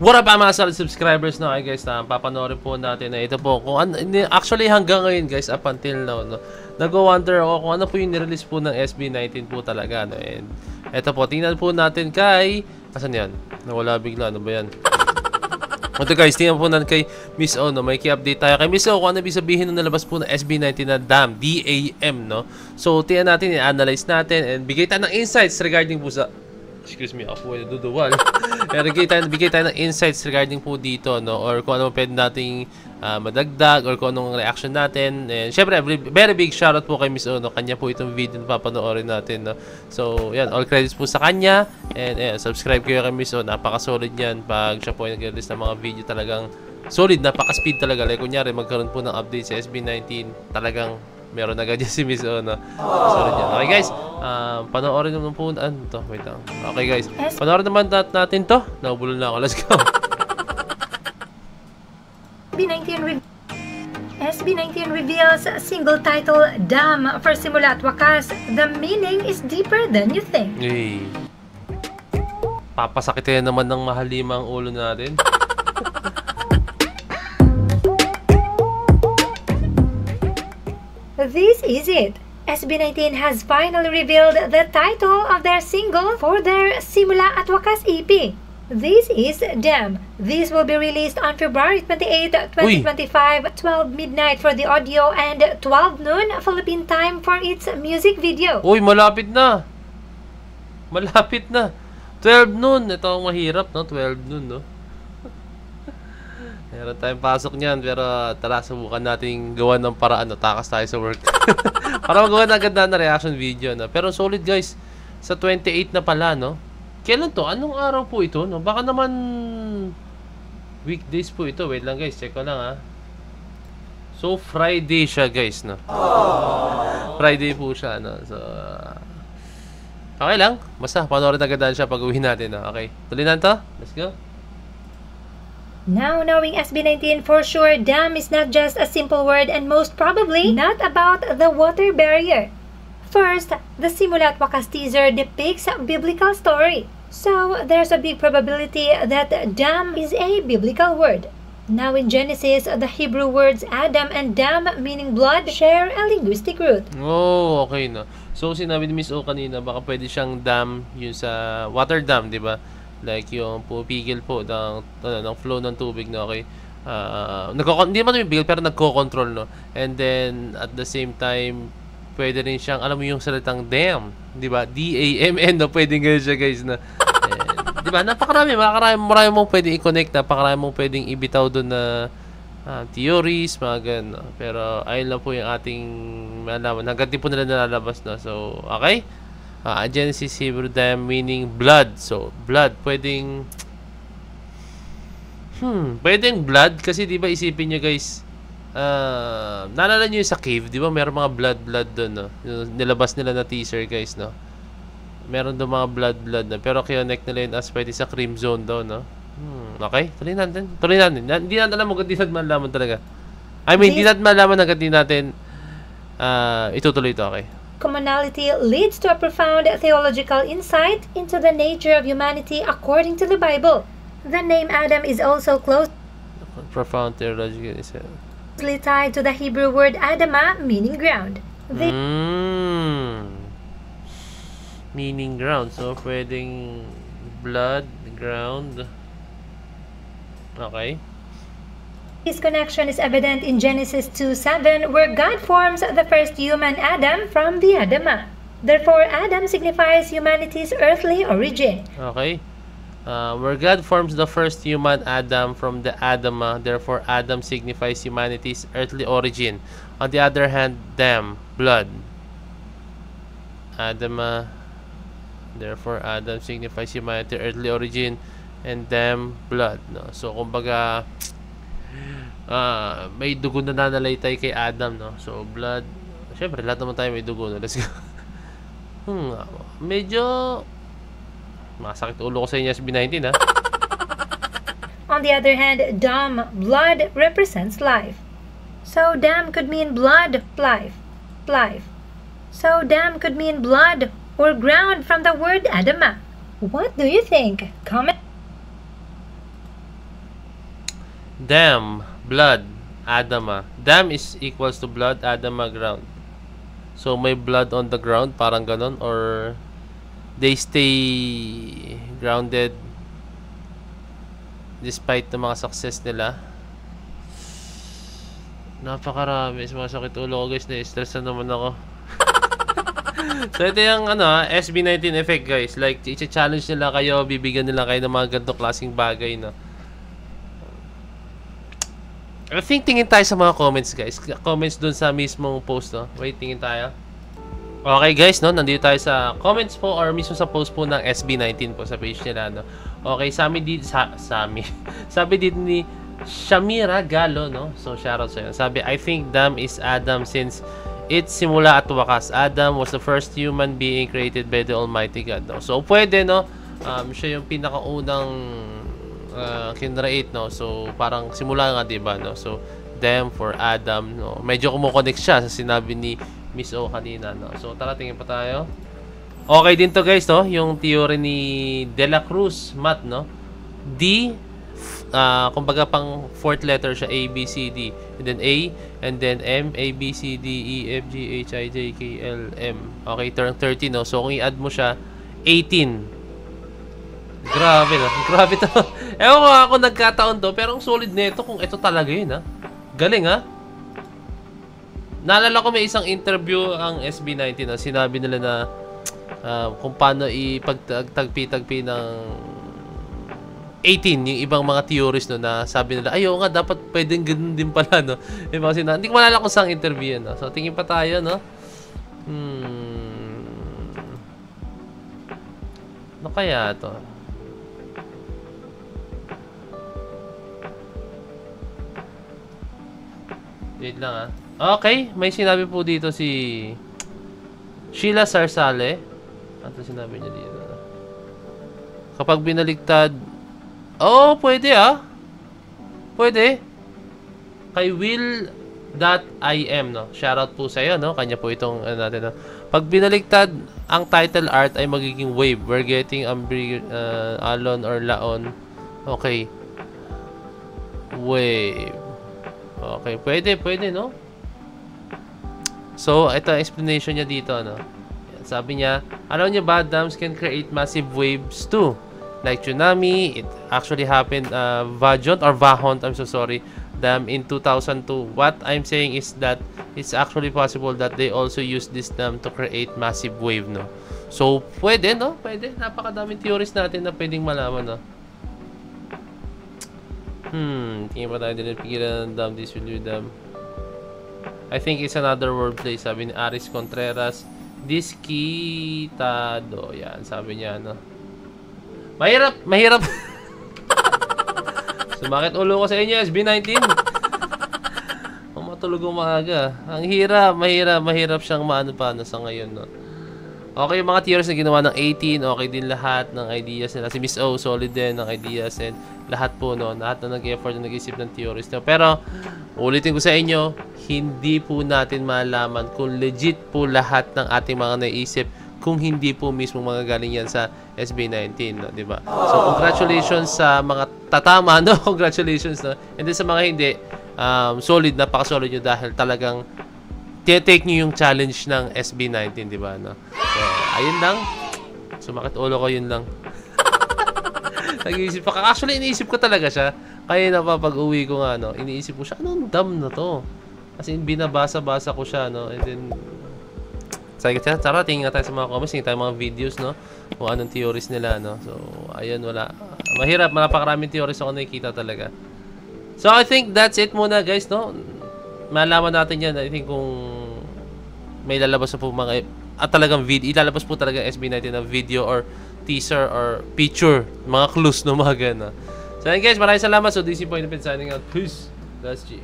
What up mga solid subscribers na kayo guys, na papanoorin po natin na ito po kung actually hanggang ngayon guys, up until now no, nag-wonder ako kung ano po yung nirelease po ng SB19 po talaga no. And ito po, tingnan po natin kay asan yan? Nawala bigla, ano ba yan? Ito guys, tingnan po natin kay Miss O no, may update tayo kay Miss O kung ano ibig sabihin nung nalabas po ng SB19 na DAM, D-A-M no. So tingnan natin, i-analyze natin and bigay tayo ng insights regarding po sa excuse me, ako ay duduwal. Pero bigay tayo ng insights regarding po dito, no? Or kung ano pwede nating madagdag or kung anong reaction natin. And syempre, very big shoutout po kay Miss O, no? Kanya po itong video na papanoorin natin, no? So, yan, all credits po sa kanya. And subscribe kayo kay Miss O. Napaka-solid yan. Pag siya po ay nag-release ng mga video talagang solid, napaka-speed talaga. Like, kunyari, magkaroon po ng update sa SB19, talagang meron agad yan si Miss O, no? Solid yan. Okay, guys. Panoorin naman po. Ano to? Wait lang. Okay, guys. Panoorin naman natin to. Nakabulol na ako. Let's go. SB19 reveals single title DAM for simula at wakas. The meaning is deeper than you think. Hey. Papasakitin naman ng mahalimang ulo natin. This is it. SB19 has finally revealed the title of their single for their Simula at Wakas EP. This is DAM. This will be released on February 28, 2025, 12 midnight for the audio and 12 noon Philippine time for its music video. Uy, malapit na. Malapit na. 12 noon. Ito ang mahirap, no? 12 noon, no? Meron tayong pasok niyan, pero tara, subukan nating gawa ng paraan, no? Takas tayo sa work. Para magawa na agad na reaction video, no? Pero solid guys, sa 28 na pala, no? Kailan to? Anong araw po ito, no? Baka naman weekdays po ito. Wait lang guys, check ko lang ha. So Friday siya guys, no? Friday po siya, no? So okay lang, basta panoorin agad siya pag uwi natin, no? Okay, tuloy na to. Let's go. Now knowing SB19 for sure, DAM is not just a simple word and most probably not about the water barrier. First, the Simula at Wakas teaser depicts a biblical story. So, there's a big probability that DAM is a biblical word. Now in Genesis, the Hebrew words Adam and Dam, meaning blood, share a linguistic root. Oh, okay na. So, sinabi ni Miss O kanina, baka pwede siyang dam, yung sa water dam, di ba? Like yung pupigil po ng flow ng tubig, no? Okay. Hindi man pumipigil pero nagko-control, no? And then at the same time pwede rin siyang, alam mo yung salitang dam, di ba? D-A-M-N, no? Pwede nga siya guys na di ba? Marami mong pwedeng i-connect, napakarami mong pwedeng ibitaw doon na theories, mga ganun, no? Pero ayun lang po yung ating malaman. Hanggang di po nila nalalabas, no? So, okay. Genesis Hebrew Dam meaning blood. So, blood. Pwedeng blood. Kasi diba isipin nyo guys, naalala nyo yung sa cave, diba meron mga blood doon, no? Nilabas nila na teaser guys, no? Meron doon mga blood na. Pero connect nila yun as pwede sa cream zone daw, no? Okay, tuloy natin. Hindi natin alam hanggang di natin malaman talaga. I mean, di natin malaman hanggang di natin itutuloy ito, okay? Commonality leads to a profound theological insight into the nature of humanity according to the Bible. The name Adam is also closely tied to the Hebrew word Adama, meaning ground. Meaning ground. So, pwedeng blood, ground. Okay. This connection is evident in Genesis 2:7, where God forms the first human Adam from the Adama. Therefore, Adam signifies humanity's earthly origin. Okay. Where God forms the first human Adam from the Adama, therefore Adam signifies humanity's earthly origin. On the other hand, Dam, blood. Adama, therefore Adam signifies humanity's earthly origin, and Dam, blood. No? So, kumbaga, may dugo na nanalaitay kay Adam, no? So, blood. Siyempre, lahat naman tayo may dugo, no? Let's go. Medyo masakit ulo ko sa inyo SB19, ha? On the other hand, Dam, blood, represents life. So, Dam could mean blood, life. So, Dam could mean blood or ground from the word Adama. What do you think? Comment. Dam, blood, Adama. Dam is equals to blood, Adama ground. So may blood on the ground, parang ganon, or they stay grounded despite ng mga success nila. Napakarami. Sumasakit ulo ko guys, na-stress na naman ako. So ito yung SB19 effect guys. Like i-challenge nila kayo, bibigyan nila kayo ng mga ganitong klaseng bagay, no. I think tingin tayo sa mga comments guys. Comments dun sa mismong post, no. Wait, tingin tayo. Okay guys, no, nandito tayo sa comments po or mismo sa post po ng SB19 po sa page nila, no. Okay, sabi dito ni Shamira Galo, no. So shoutout sa iyo. Sabi, I think Dam is Adam since it's simula at wakas. Adam was the first human being created by the Almighty God, no. So pwede, no. Siya yung pinakaunang kinreate, no. So parang simula nga, 'di ba, no. So Dam for Adam, no. Medyo kumo-connect siya sa sinabi ni Miss O kanina, no. So tara, tingin pa tayo. Okay din to guys, no. Yung theory ni De La Cruz, Matt, no. D, kumbaga pang fourth letter siya, A, B, C, D. And then A, and then M, A, B, C, D, E, F, G, H, I, J, K, L, M. Okay, turn 30, no. So kung i-add mo siya, 18. Grabe, no. Grabe to. Ewan ko ako nagkataon to, pero ang solid nito kung ito talaga yun, ha. Galing, ha. Naalala ko may isang interview ang SB19 na sinabi nila na kung paano ipagtagpi-tagpi ng 18 yung ibang mga theories, no, na sabi nila ayo nga dapat pwedeng ganoon din pala, no. Kasi hindi ko maalala kung saan interview yan, no. So tingin pa tayo, no. Ano kaya to? Wait lang, ha. Okay, may sinabi po dito si Sheila Sarsale. Ano sinabi niya dito? Kapag binaligtad, pwede, ah. Pwede. Kay Will.im, no. Shoutout po sa iyo, no. Kanya po itong natin, no. Pag binaligtad, ang title art ay magiging wave. We're getting alon or laon. Okay. Wave. Okay, pwede, no. So, ito ang explanation niya dito, no. Sabi niya, alam niyo ba, dams can create massive waves too. Like tsunami, it actually happened, Vahont, I'm so sorry, dam in 2002. What I'm saying is that it's actually possible that they also use this dam to create massive wave, no. So, pwede, no? Pwede. Napakadaming theories natin na pwedeng malaman, no. Tingin pa tayo din pigilan ng dam, this will do dam. I think it's another wordplay, sabi ni Aris Contreras. Diskitado. Yan, sabi niya, no. Mahirap. Sumakit ulo ko sa inyo, SB19. Kung matulog umaga. Ang mahirap siyang maano-paano sa ngayon, no. Okay, yung mga theories na ginawa ng 18, okay din lahat ng ideas nila. Si Miss O, solid din ng ideas, and lahat po, no. Lahat na nag-effort na nag-isip ng theories, no. Pero, ulitin ko sa inyo, hindi po natin malaman kung legit po lahat ng ating mga naisip kung hindi po mismo mga galing yan sa SB19, no, di ba? So, congratulations sa mga tatama, no? Congratulations, no? And then sa mga hindi, solid, napaka-solid nyo dahil talagang tinetake nyo yung challenge ng SB19, di ba, no? So, ayun lang. Sumakit ulo ko, yun lang. Nag-iisip pa. Actually, iniisip ko talaga siya. Kaya na pa pag-uwi ko nga, no? Iniisip ko siya, anong dam na to? Kasi binabasa-basa ko siya, no? And then, tara, tingin nga tayo sa mga comments, tingin tayo mga videos, no? Kung anong theories nila, no? So, ayun, wala. Mahirap, napakaraming theories ako nakikita talaga. So, I think that's it muna, guys, no? Malaman natin yan, I think, kung may lalabas na po mga, talagang video, ilalabas po talaga SB19 na video or teaser or picture, mga clues, no? Mga gana. So, ayun, guys, maraming salamat. So, this is Point of Signing out. Peace. That's G.